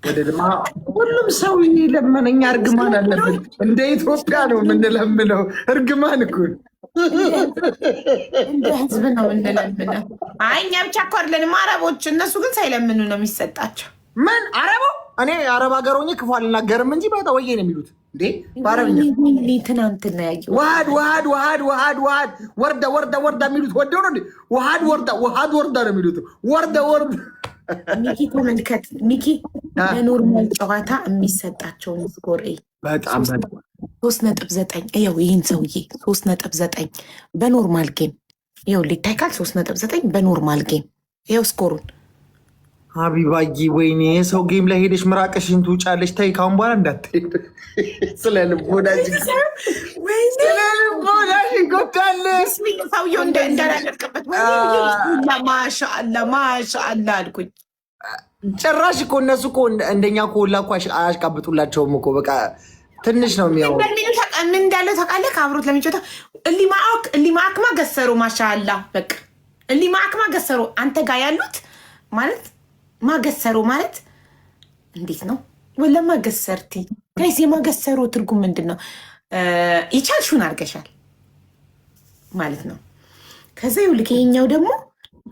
ወደ ልማ ሁሉም ሰው ይለመነኛ እርግማን አለብን። እንደ ኢትዮጵያ ነው የምንለምነው። እርግማን እኮ እንደ ህዝብ ነው የምንለምነው። አይ እኛ ብቻ እኮ አይደለንም አረቦች። እነሱ ግን ሳይለምኑ ነው የሚሰጣቸው። ምን አረቦ? እኔ አረብ ሀገር ሆኜ ክፉ አልናገርም እንጂ በጣ ወዬ ነው የሚሉት እንዴ በአረብኛ። ትናንትና ያየው ዋሃድ ዋሃድ ዋሃድ ዋሃድ ዋሃድ ወርዳ ወርዳ ወርዳ የሚሉት ወደው ነው እንዴ? ዋሃድ ወርዳ ነው የሚሉት። ወርዳ ወርዳ ሚኪ ተመልከት። ሚኪ ለኖርማል ጨዋታ የሚሰጣቸውን ስኮር በጣም 3.9 ይኸው ይህን ሰውዬ 3.9 በኖርማል ጌም ይኸው ሊታይካል 3.9 በኖርማል ጌም ይኸው ስኮሩን። ሀቢባዬ ወይኔ የሰው ጌም ላይ ሄደሽ ምራቅሽን ትውጫለሽ። ተይ ካሁን በኋላ እንዳትሄድ። ስለ ልቦናሽ ጎዳለሽ። ሰውየው እንዳላደርቅበት ማሻአላ ማሻአላ አልኩኝ። ጭራሽ እኮ እነሱ እኮ እንደኛ እኮ ሁላ እኮ አያሽቃብጡላቸውም እኮ በቃ ትንሽ ነው የሚያው። ምን እንዳለው ታውቃለህ? ከአብሮት ለሚጫወታ እሊማክማ ገሰሩ ማሻአላ በቃ እሊማክማ ገሰሩ አንተ ጋር ያሉት ማለት ማገሰሩ ማለት እንዴት ነው? ወላ ማገሰርቲ ጋይስ፣ የማገሰሩ ትርጉም ምንድን ነው? የቻልሽውን አድርገሻል ማለት ነው። ከዛ ይኸውልህ ይኸኛው ደግሞ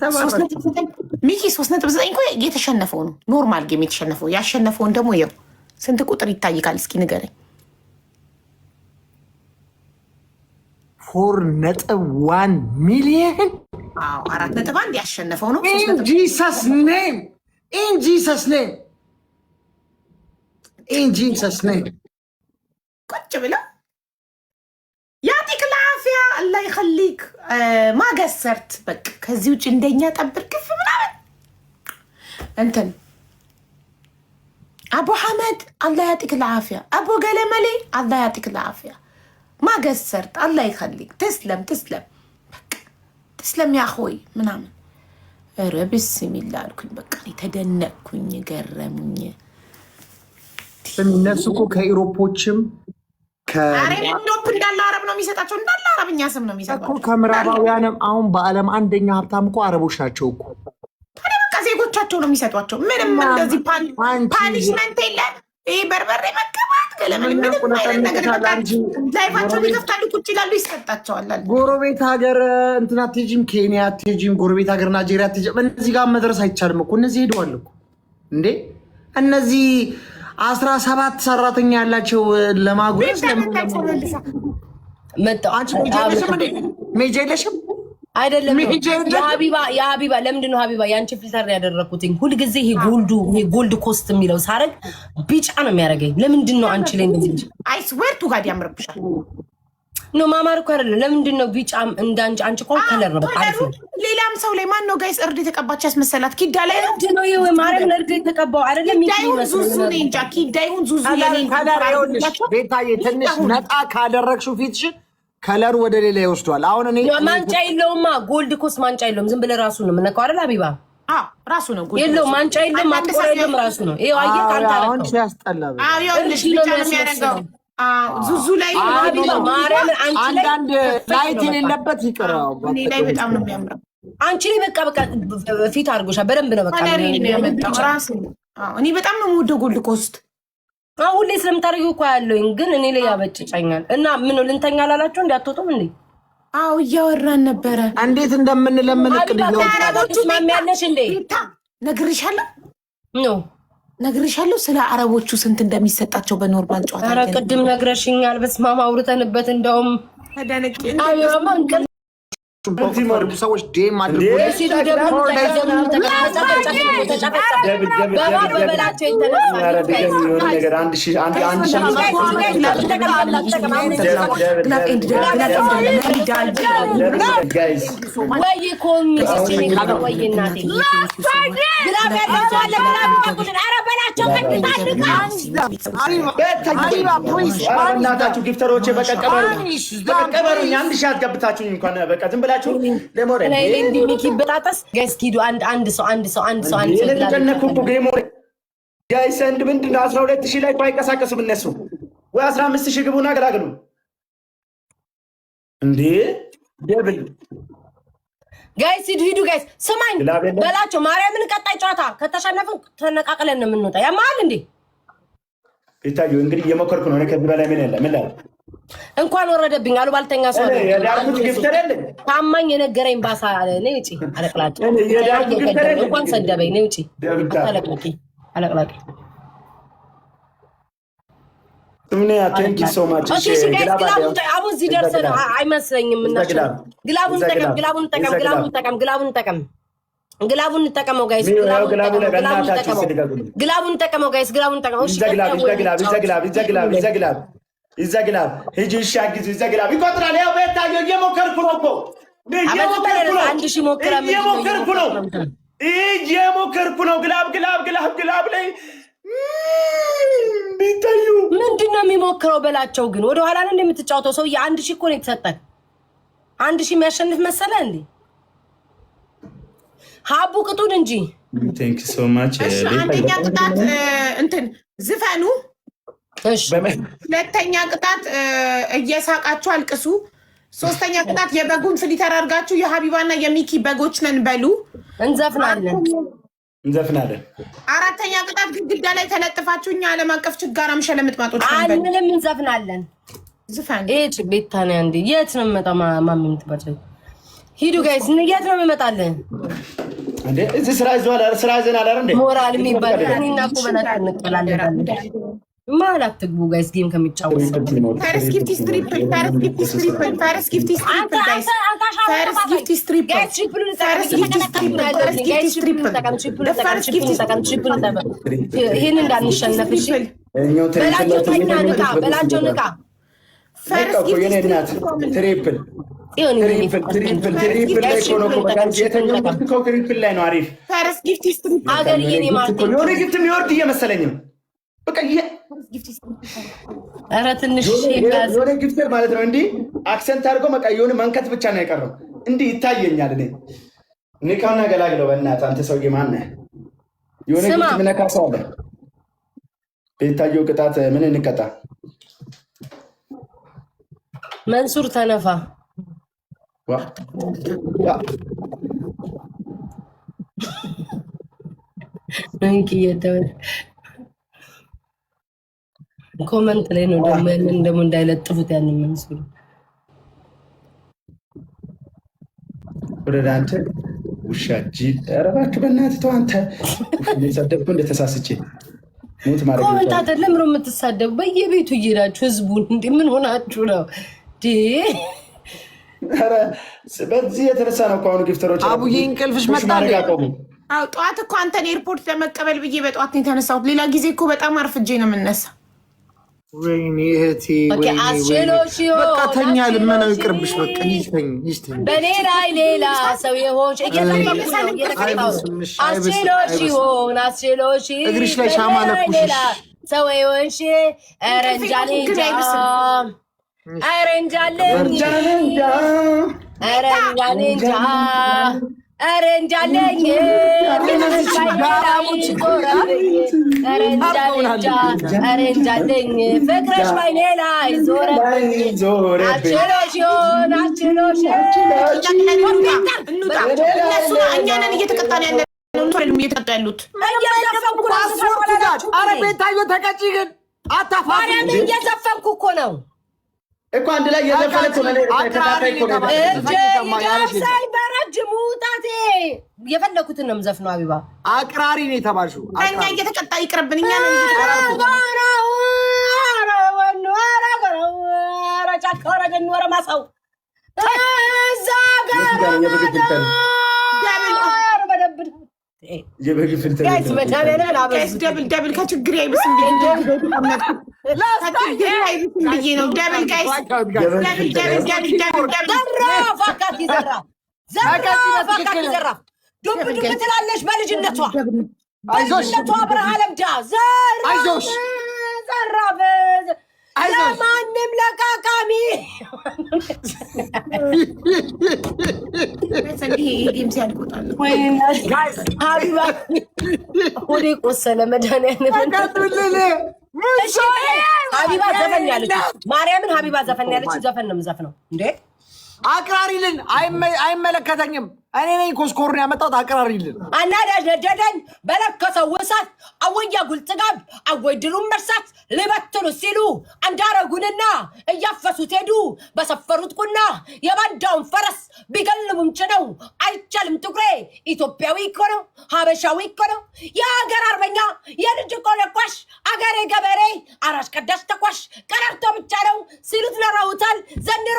3.9 ሚኪ 3.9 እኮ የተሸነፈው ነው። ኖርማል ጌም የተሸነፈው። ያሸነፈውን ደግሞ ይኸው ስንት ቁጥር ይታይካል? እስኪ ንገረኝ። 4.1 ሚሊየን 4.1 ያሸነፈው ነው። In Jesus' name. ቁጭ ብለው ያቲክ ላፊያ አላህ ይኸሊክ ማገሰርት በቃ ከዚህ ውጭ እንደኛ ጠብር ክፍ ምናምን እንትን አቡ ሐመድ አላህ ያቲክ ላፊያ አቡ ገለመሌ አላህ ያቲክ ላፊያ ማገሰርት አላህ ይኸሊክ ተስለም በቃ ተስለም ያ ሆይ ምናምን ረብስ ሚላ አልኩኝ። በቃ ተደነቅኩኝ፣ ገረሙኝ። እነሱ እኮ ከኢሮፖችም ከአረብ እንዳለ አረብ ነው የሚሰጣቸው፣ እንዳለ አረብኛ ስም ነው የሚሰጣቸው። ከምዕራባውያንም አሁን በዓለም አንደኛ ሀብታም እኮ አረቦች ናቸው እኮ። ታዲያ በቃ ዜጎቻቸው ነው የሚሰጧቸው። ምንም እንደዚህ ፓኒሽመንት የለም። ይህ በርበሬ መቀባት ገለምን ምንም አይነት ነገር ላይፋቸውን ይከፍታሉ፣ ቁጭ ይላሉ፣ ይሰጣቸዋል። ጎረቤት ሀገር እንትን አትሄጂም፣ ኬንያ አትሄጂም፣ ጎረቤት ሀገር ናይጄሪያ አትሄጂም። እነዚህ ጋር መድረስ አይቻልም እኮ። እነዚህ ሄደዋል እኮ እንዴ። እነዚህ 17 ሰራተኛ ያላቸው ለማጉረስ ሜጃ የለሽም አይደለም? የሀቢባ ለምንድን ነው ሀቢባ የአንቺ ፊልተር ያደረኩትኝ? ሁልጊዜ ይሄ ጎልድ ኮስት የሚለው ሳረግ ቢጫ ነው የሚያደርገኝ። ለምንድን ነው አንቺ ላይ እንደዚህ? አይስዌር ቱ ጋድ ያምርብሻል። ኖ ማማር እኮ አይደለም። ለምንድን ነው ቢጫ እንዳንቺ? አንቺ እኮ ከለር ነው በቃ። ሌላም ሰው ላይ ማን ነው ጋይስ እርድ የተቀባች ያስመሰላት? ኪዳ ላይ ነው ነው ይሄ ማርያም እርድ የተቀባው አይደለም? ዙዙ ነው እንጃ። ኪዳ ይሁን ዙዙ ቤታዬ ትንሽ ነጣ ካደረግሽው ፊትሽን ከለሩ ወደ ሌላ ይወስዷል። አሁን እኔ ማንጫ የለውማ፣ ጎልድ ኮስት ማንጫ የለውም። ዝም ብለህ ራሱ ነው የምነካው አይደል ሀቢባ? ራሱ ነው የለውም፣ ማንጫ የለውም፣ ማጥቆር የለውም፣ ራሱ ነው። ይሄው አየህ ካንተ አሁን ሲያስጠላ ይኸውልሽ ብቻ ነው የሚያደርገው። ዙዙ ላይ ማርያም አንዳንድ ላይት የሌለበት ይቀራው ላይ በጣም ነው የሚያምረው። አንቺ ላይ በቃ ፊት አድርጎሻል። በደንብ ነው በቃ እኔ በጣም ነው የምወደው ጎልድ ኮስት። ሁሌ ስለምታደርጊው እኮ ያለውኝ ግን እኔ ላይ ያበጭጫኛል። እና ምን ልንተኛ ላላችሁ እንዲያትወጡም እንዴ? አዎ እያወራን ነበረ እንዴት እንደምንለምን እቅድ ማሚያለሽ እንዴ? ነግሬሻለሁ ስለ አረቦቹ ስንት እንደሚሰጣቸው በኖርማል ጨዋታ። ኧረ ቅድም ነግረሽኛል። በስመ አብ አውርተንበት እንደውም ተደነቂ ሰዎች ዴም እናታችሁ ጊፍተሮቼ በቀቀበሩ አንድ ሺህ አስገብታችሁኝ እንኳን በቃ ዝም ብላችሁ ለሞራል ሚኪ በጣጣስ ጋይስ ኪዱ አንድ ሰው ጋይስ አንድ ምንድን ነው 12000 ላይ አይንቀሳቀሱም እነሱ ወይ 15000 ግቡና ገላግሉ እንዴ ደብል ጋይስ ሂዱ ጋይስ ስማኝ በላቸው ማርያምን ቀጣይ ጨዋታ ከተሸነፉ ተነቃቅለን ነው የምንወጣ ያማል እንዴ ይታዩ እንግዲህ እየሞከርኩ ነው ከዚህ በላይ ምን ያለ ምን ላይ እንኳን ወረደብኝ አሉ ባልተኛ ሰው ነው የዳርኩት ግፍተር አይደል ታማኝ የነገረኝ ባሳ ነው እጪ አለቅላጭ እንኳን ሰደበኝ ነው እጪ አለቅላጭ ምን ቴንክ ዩ ሶ ማች እሺ ግላቡን አቡን እዚህ ደርሰን አይመስለኝም እናችሁ ግላቡን ተቀመው ጋይስ ግላቡን ተቀመው ጋይስ እሺ ይዘግላብ ሂጂ ሻጊዝ ይዘግላብ ይቆጥራል ያው በታዩ እየሞከርኩ ነው እኮ አንድ ሺህ ሞክራ እየሞከርኩ ነው ግላብ ላይ ቢታዩ ምንድነው የሚሞክረው በላቸው ግን ወደ ኋላ ነው እንደምትጫወተው ሰው የአንድ ሺህ እኮ ነው የተሰጠን 1000 የሚያሸንፍ መሰለ እንዴ ሀቡ ቅጡን እንጂ ቴንክ ዩ ሶ ማች አንደኛ ቅጣት እንትን ዝፈኑ እሺ ሁለተኛ ቅጣት እየሳቃችሁ አልቅሱ ሶስተኛ ቅጣት የበጉን ፍሊተር አድርጋችሁ የሀቢባና የሚኪ በጎች ነን በሉ እንዘፍናለን አራተኛ ቅጣት ግድግዳ ላይ ተለጥፋችሁ እኛ ዓለም አቀፍ ችጋራ ምሸለምጥማጦች ነን በሉ አንንም እንዘፍናለን ዝፈን እቺ ቤታና እንዴ የት ነው መጣ ማሚ ምትባጨው ሂዱ ጋይስ የት ነው መመጣለን እንዴ እዚህ ስራ ይዘናል አይደል እንዴ ሞራል የሚባል እኔና እኮ በላት እንቀላለን ማለት ትግቡ ጋይስ ጌም ከሚጫወት ፈርስት ጊፍት ስትሪፕ ጋይስ ፈርስት ጊፍት ስትሪፕ ይሄን እንዳንሸነፍ እሺ በላቸው ንቃ ፈርስት ጊፍት ትሪፕል ትሪፕል ላይ ነው አሪፍ ፈርስት ጊፍት ስትሪፕ አገር የኔ ማለት የሆነ ጊፍት የሚወርድ እየመሰለኝም በቃ ኧረ ትንሽ የሆነ ጊፍት ማለት ነው እንዲህ አክሰንት አድርገው በቃ የሆነ መንከት ብቻ ነው የቀረው እንዲህ ይታየኛል እኔ ካሁን አገላግለው በእናትህ አንተ ሰውዬ ማነህ የሆነ ጊፍት ምነካ ሰው አለ ቤታየው ቅጣት ምን እንቀጣ መንሱር ተነፋ ኮመንት ላይ ነው ደግሞ እንዳይለጥፉት ያንን መንሱር ወደ አንተ ውሻ ጂል ኧረ እባክህ በእናትህ ተው አንተ ሰደብኩ እንደተሳስቼ ሞት ማለት ነው ኮመንት አይደለም ነው የምትሳደቡ በየቤቱ እየሄዳችሁ ህዝቡን ምን ሆናችሁ ነው ኧረ በዚህ የተነሳ ነው አሁን ጊፍተሮች አቡዬ እንቅልፍሽ መጣ አዎ ጠዋት እኮ አንተን ኤርፖርት ለመቀበል ብዬ በጠዋት ነው የተነሳሁት ሌላ ጊዜ እኮ በጣም አርፍጄ ነው የምነሳ ወይኔ እህቴ በቃ ተኛ ልመናው ይቅርብሽ በቃ ይስተኝ በኔ ላይ ሌላ ሰው የሆንሽ አስችሎሽ እግርሽ ላይ ሻማ ለኩሽ ሰው የሆንሽ ኧረ እንጃለኝ ፍቅርሽ ባይኔ ላይ ዞረብኝ አችሎሽ እኛንን እየተቀጣን ያለ እየተቀጣ ያሉት ቤታዮ ተቀጪ ግን ማርያምን እየዘፈንኩ እኮ ነው እኮ አንድ ላይ ሳይ በረጅሙ ጣቴ የፈለኩትን ነው የምዘፍነው አቢባ አቅራሪ ነው የተባልሽው እኛ እየተቀጣ ይቅርብን እኛ ማሳው ደብል ከችግር አይብስም ብዬ ነው ደብል ጋይስ ዘራፍ ዱብ ትላለች በልጅነቷ ብርሃ ለምዳ ዘራፍ ለማንም ለቃቃሚ ሀቢባ ወደ ቆሰለ መድኃኒዓለም ሀቢባ ዘፈን ያለች ማርያምን ሀቢባ ዘፈን ያለች ዘፈን ነው የምዘፍነው እንዴ አቅራሪልን አይመለከተኝም እኔ ነኝ ኮስኮርን ያመጣሁት። አቀራሪልን አናዳጅ ነደደኝ በለከሰው እሳት አወያ ጉልጥጋብ አወይ ድሩን መርሳት ሊበትኑ ሲሉ አንዳረጉንና እያፈሱት ሄዱ በሰፈሩት ቁና የባንዳውን ፈረስ ቢገልሙም ጭነው አይቻልም ጥቁሬ ኢትዮጵያዊ እኮ ነው ሀበሻዊ እኮ ነው የሀገር አርበኛ የልጅ ቆለቋሽ አገሬ ገበሬ አራሽ ቀዳሽ ተኳሽ ቀረርቶ ብቻ ነው ሲሉት ነራውታል ዘንድሮ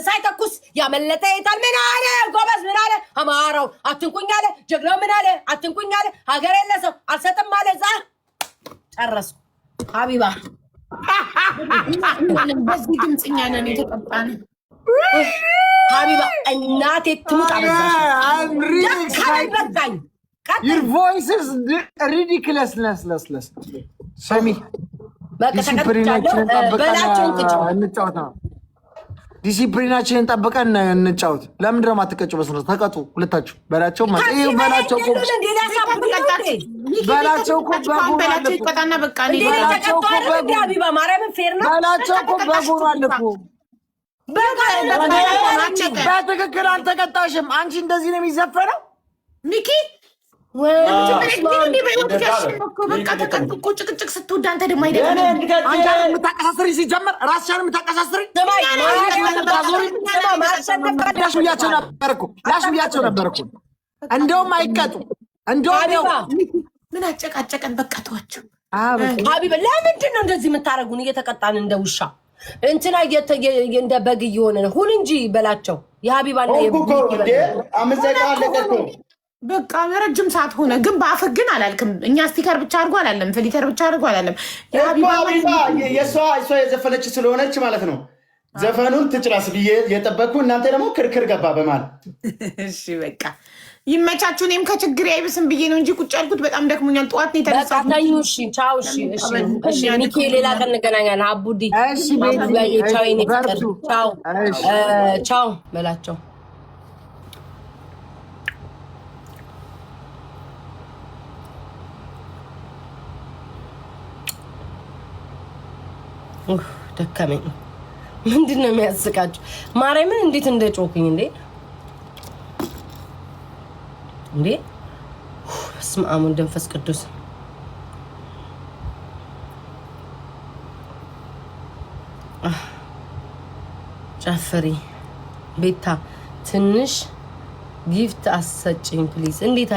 ሳይተኩስ ያመለጠ ይታል ምን አለ ጎበዝ ምን አለ አማራው አትንኩኝ አለ ጀግናው ምን አለ አትንኩኝ አለ ሀገር የለሰው አልሰጥም አለ ዛ ጨረስኩ ሀቢባ በዚህ ድምፅኛ ነን የተቀጣን ሀቢባ እናቴ ትሙት አበዛኝ Your voice is ridiculous. ሰሚ ዲሲፕሊናችንን ጠብቀን እንጫወት። ለምንድን ነው የማትቀጩ? በስነ ተቀጡ። ሁለታችሁ በላቸው በላቸው በትክክል አልተቀጣሽም። አንቺ እንደዚህ ነው የሚዘፈነው ሚኪ ጭቅጭቅ ስትወድ አንተ ደግሞ የምታቀሳስሪ ሲጀመር ራስሽን የምታቀሳስሪ ያሽያቸው ነበር እኮ እንደውም አይቀጡ እንደውም ምን አጨቃጨቀን። በቃ ተዋቸው። ሀቢባ ለምንድን ነው እንደዚህ የምታደርጉን? እየተቀጣን እንደ ውሻ እንትና እንደ በግ እየሆነ ነው። ሁን እንጂ በላቸው። የሀቢባና በቃ ረጅም ሰዓት ሆነ፣ ግን በአፍህ ግን አላልክም። እኛ ስቲከር ብቻ አድርጎ አላለም፣ ፍሊተር ብቻ አድርጎ አላለም። የእሷ የዘፈነች ስለሆነች ማለት ነው ዘፈኑን ትጭራስ ብዬ የጠበቅኩ እናንተ ደግሞ ክርክር ገባ በማል። እሺ በቃ ይመቻችሁ። እኔም ከችግር አይብስም ብዬ ነው እንጂ ቁጭ ያልኩት በጣም ደክሞኛል። ጠዋት ነው የተነሳሁት። እሺ ቻው። እሺ ሚኪ ሌላ ቀን እንገናኛለን። አቡዲ ቻው በላቸው። ደከመኝ። ምንድን ነው የሚያስቃችሁ? ማርያምን እንዴት እንደጮኩኝ እንዴ! በስመ አብ ወወልድ ወመንፈስ ቅዱስ። ጨፍሪ ቤታ፣ ትንሽ ጊፍት አሰጭኝ ፕሊዝ። እንዴት